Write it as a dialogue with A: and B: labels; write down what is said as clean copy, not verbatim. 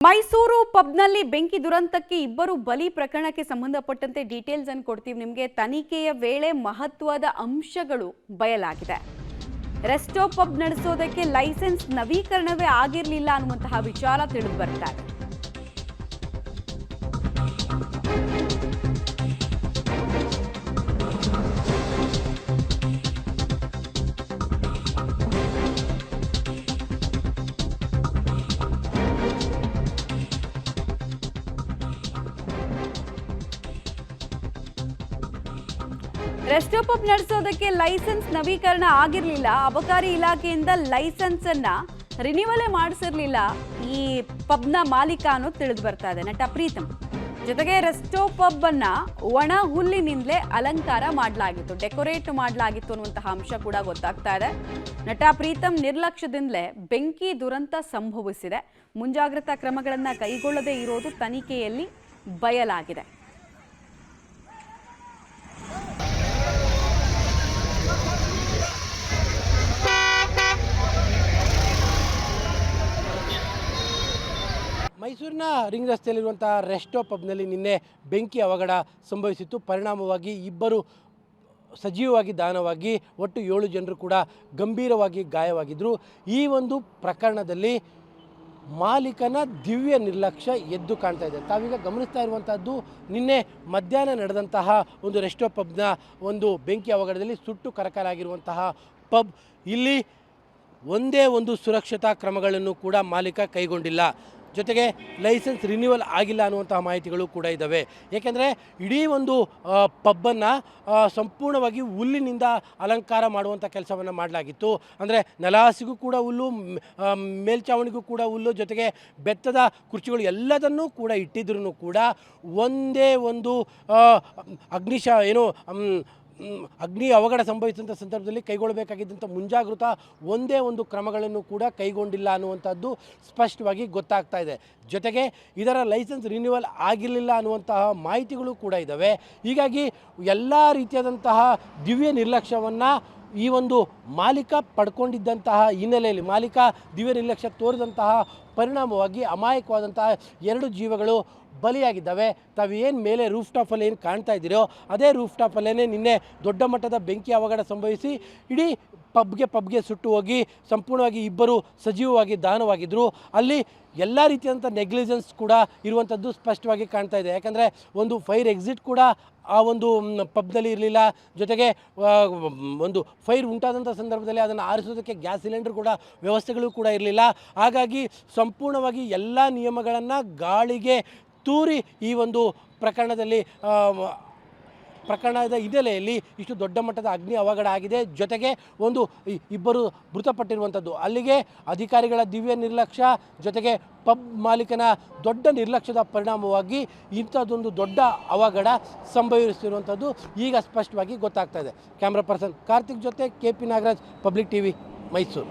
A: ಮೈಸೂರು ಪಬ್ನಲ್ಲಿ ಬೆಂಕಿ ದುರಂತಕ್ಕೆ ಇಬ್ಬರು ಬಲಿ ಪ್ರಕರಣಕ್ಕೆ ಸಂಬಂಧಪಟ್ಟಂತೆ ಡೀಟೇಲ್ಸ್ ಅನ್ನು ಕೊಡ್ತೀವಿ ನಿಮಗೆ. ತನಿಖೆಯ ವೇಳೆ ಮಹತ್ವದ ಅಂಶಗಳು ಬಯಲಾಗಿದೆ. ರೆಸ್ಟೋ ಪಬ್ ನಡೆಸೋದಕ್ಕೆ ಲೈಸೆನ್ಸ್ ನವೀಕರಣವೇ ಆಗಿರಲಿಲ್ಲ ಅನ್ನುವಂತಹ ವಿಚಾರ ತಿಳಿದು ಬರ್ತಾ ಇದೆ. ರೆಸ್ಟೋ ಪಬ್ ನಡೆಸೋದಕ್ಕೆ ಲೈಸೆನ್ಸ್ ನವೀಕರಣ ಆಗಿರಲಿಲ್ಲ. ಅಬಕಾರಿ ಇಲಾಖೆಯಿಂದ ಲೈಸೆನ್ಸ್ ಅನ್ನ ರಿನ್ಯೂವಲ್ ಮಾಡಿಸಿರಲಿಲ್ಲ ಈ ಪಬ್ನ ಮಾಲೀಕ ಅನ್ನೋದು ತಿಳಿದು ಬರ್ತಾ ಇದೆ, ನಟ ಪ್ರೀತಮ್. ಜೊತೆಗೆ ರೆಸ್ಟೋ ಪಬ್ ಅನ್ನ ಒಣ ಹುಲ್ಲಿನಿಂದಲೇ ಅಲಂಕಾರ ಮಾಡಲಾಗಿತ್ತು, ಡೆಕೋರೇಟ್ ಮಾಡಲಾಗಿತ್ತು ಅನ್ನುವಂತಹ ಅಂಶ ಕೂಡ ಗೊತ್ತಾಗ್ತಾ ಇದೆ. ನಟ ಪ್ರೀತಮ್ ನಿರ್ಲಕ್ಷ್ಯದಿಂದಲೇ ಬೆಂಕಿ ದುರಂತ ಸಂಭವಿಸಿದೆ. ಮುಂಜಾಗ್ರತಾ ಕ್ರಮಗಳನ್ನು ಕೈಗೊಳ್ಳದೇ ಇರೋದು ತನಿಖೆಯಲ್ಲಿ ಬಯಲಾಗಿದೆ.
B: ಮೈಸೂರಿನ ರಿಂಗ್ ರಸ್ತೆಯಲ್ಲಿರುವಂಥ ರೆಸ್ಟೋ ಪಬ್ನಲ್ಲಿ ನಿನ್ನೆ ಬೆಂಕಿ ಅವಘಡ ಸಂಭವಿಸಿತ್ತು. ಪರಿಣಾಮವಾಗಿ ಇಬ್ಬರು ಸಜೀವವಾಗಿ ದಾನವಾಗಿ ಒಟ್ಟು 7 ಜನರು ಕೂಡ ಗಂಭೀರವಾಗಿ ಗಾಯವಾಗಿದ್ದರು. ಈ ಒಂದು ಪ್ರಕರಣದಲ್ಲಿ ಮಾಲೀಕನ ದಿವ್ಯ ನಿರ್ಲಕ್ಷ್ಯ ಎದ್ದು ಕಾಣ್ತಾ ಇದೆ. ತಾವೀಗ ಗಮನಿಸ್ತಾ ಇರುವಂಥದ್ದು ನಿನ್ನೆ ಮಧ್ಯಾಹ್ನ ನಡೆದಂತಹ ಒಂದು ರೆಸ್ಟೋ ಪಬ್ನ ಒಂದು ಬೆಂಕಿ ಅವಘಡದಲ್ಲಿ ಸುಟ್ಟು ಕರಕಲಾಗಿರುವಂತಹ ಪಬ್. ಇಲ್ಲಿ ಒಂದೇ ಒಂದು ಸುರಕ್ಷತಾ ಕ್ರಮಗಳನ್ನು ಕೂಡ ಮಾಲೀಕ ಕೈಗೊಂಡಿಲ್ಲ. ಜೊತೆಗೆ ಲೈಸೆನ್ಸ್ ರಿನ್ಯೂವಲ್ ಆಗಿಲ್ಲ ಅನ್ನುವಂತಹ ಮಾಹಿತಿಗಳು ಕೂಡ ಇದ್ದಾವೆ. ಏಕೆಂದರೆ ಇಡೀ ಒಂದು ಪಬ್ಬನ್ನು ಸಂಪೂರ್ಣವಾಗಿ ಹುಲ್ಲಿನಿಂದ ಅಲಂಕಾರ ಮಾಡುವಂಥ ಕೆಲಸವನ್ನು ಮಾಡಲಾಗಿತ್ತು. ಅಂದರೆ ನೆಲಹಾಸಿಗೂ ಕೂಡ ಹುಲ್ಲು, ಮೇಲ್ಛಾವಣಿಗೂ ಕೂಡ ಹುಲ್ಲು, ಜೊತೆಗೆ ಬೆತ್ತದ ಕುರ್ಚಿಗಳು ಎಲ್ಲದನ್ನೂ ಕೂಡ ಇಟ್ಟಿದ್ರೂ ಕೂಡ ಒಂದೇ ಒಂದು ಅಗ್ನಿ ಅವಘಡ ಸಂಭವಿಸಿದಂಥ ಸಂದರ್ಭದಲ್ಲಿ ಕೈಗೊಳ್ಳಬೇಕಾಗಿದ್ದಂಥ ಮುಂಜಾಗೃತಾ ಒಂದೇ ಒಂದು ಕ್ರಮಗಳನ್ನು ಕೂಡ ಕೈಗೊಂಡಿಲ್ಲ ಅನ್ನುವಂಥದ್ದು ಸ್ಪಷ್ಟವಾಗಿ ಗೊತ್ತಾಗ್ತಾ ಇದೆ. ಜೊತೆಗೆ ಇದರ ಲೈಸೆನ್ಸ್ ರಿನ್ಯೂವಲ್ ಆಗಿರಲಿಲ್ಲ ಅನ್ನುವಂತಹ ಮಾಹಿತಿಗಳು ಕೂಡ ಇದ್ದಾವೆ. ಹೀಗಾಗಿ ಎಲ್ಲ ರೀತಿಯಾದಂತಹ ದಿವ್ಯ ನಿರ್ಲಕ್ಷ್ಯವನ್ನು ಈ ಒಂದು ಮಾಲೀಕ ಪಡ್ಕೊಂಡಿದ್ದಂತಹ ಹಿನ್ನೆಲೆಯಲ್ಲಿ, ಮಾಲೀಕ ದಿವ್ಯ ನಿರ್ಲಕ್ಷ್ಯ ತೋರಿದಂತಹ ಪರಿಣಾಮವಾಗಿ ಅಮಾಯಕವಾದಂತಹ 2 ಜೀವಗಳು ಬಲಿಯಾಗಿದ್ದಾವೆ. ತಾವೇನು ಮೇಲೆ ರೂಫ್ ಟಾಪಲ್ಲಿ ಏನು ಕಾಣ್ತಾ ಇದ್ದೀರೋ ಅದೇ ರೂಫ್ ಟಾಪಲ್ಲೇ ನಿನ್ನೆ ದೊಡ್ಡ ಮಟ್ಟದ ಬೆಂಕಿ ಅವಘಡ ಸಂಭವಿಸಿ ಇಡೀ ಪಬ್ಗೆ ಸುಟ್ಟು ಹೋಗಿ ಸಂಪೂರ್ಣವಾಗಿ ಇಬ್ಬರು ಸಜೀವವಾಗಿ ದಾನವಾಗಿದ್ದರು. ಅಲ್ಲಿ ಎಲ್ಲ ರೀತಿಯಾದಂಥ ನೆಗ್ಲಿಜೆನ್ಸ್ ಕೂಡ ಇರುವಂಥದ್ದು ಸ್ಪಷ್ಟವಾಗಿ ಕಾಣ್ತಾ ಇದೆ. ಯಾಕಂದರೆ ಒಂದು ಫೈರ್ ಎಕ್ಸಿಟ್ ಕೂಡ ಆ ಒಂದು ಪಬ್ನಲ್ಲಿ ಇರಲಿಲ್ಲ. ಜೊತೆಗೆ ಒಂದು ಫೈರ್ ಉಂಟಾದಂಥ ಸಂದರ್ಭದಲ್ಲಿ ಅದನ್ನು ಆರಿಸೋದಕ್ಕೆ ಗ್ಯಾಸ್ ಸಿಲಿಂಡರ್ ಕೂಡ ವ್ಯವಸ್ಥೆಗಳು ಕೂಡ ಇರಲಿಲ್ಲ. ಹಾಗಾಗಿ ಸಂಪೂರ್ಣವಾಗಿ ಎಲ್ಲ ನಿಯಮಗಳನ್ನು ಗಾಳಿಗೆ ತೂರಿ ಈ ಒಂದು ಪ್ರಕರಣದ ಹಿನ್ನೆಲೆಯಲ್ಲಿ ಇಷ್ಟು ದೊಡ್ಡ ಮಟ್ಟದ ಅಗ್ನಿ ಅವಘಡ ಆಗಿದೆ. ಜೊತೆಗೆ ಇಬ್ಬರು ಮೃತಪಟ್ಟಿರುವಂಥದ್ದು. ಅಲ್ಲಿಗೆ ಅಧಿಕಾರಿಗಳ ದಿವ್ಯ ನಿರ್ಲಕ್ಷ್ಯ ಜೊತೆಗೆ ಪಬ್ ಮಾಲೀಕನ ದೊಡ್ಡ ನಿರ್ಲಕ್ಷ್ಯದ ಪರಿಣಾಮವಾಗಿ ಇಂಥದ್ದೊಂದು ದೊಡ್ಡ ಅವಘಡ ಸಂಭವಿಸಿರುವಂಥದ್ದು ಈಗ ಸ್ಪಷ್ಟವಾಗಿ ಗೊತ್ತಾಗ್ತಾ ಇದೆ. ಕ್ಯಾಮ್ರಾ ಪರ್ಸನ್ ಕಾರ್ತಿಕ್ ಜೊತೆ KP Nagaraj, public TV, Mysuru.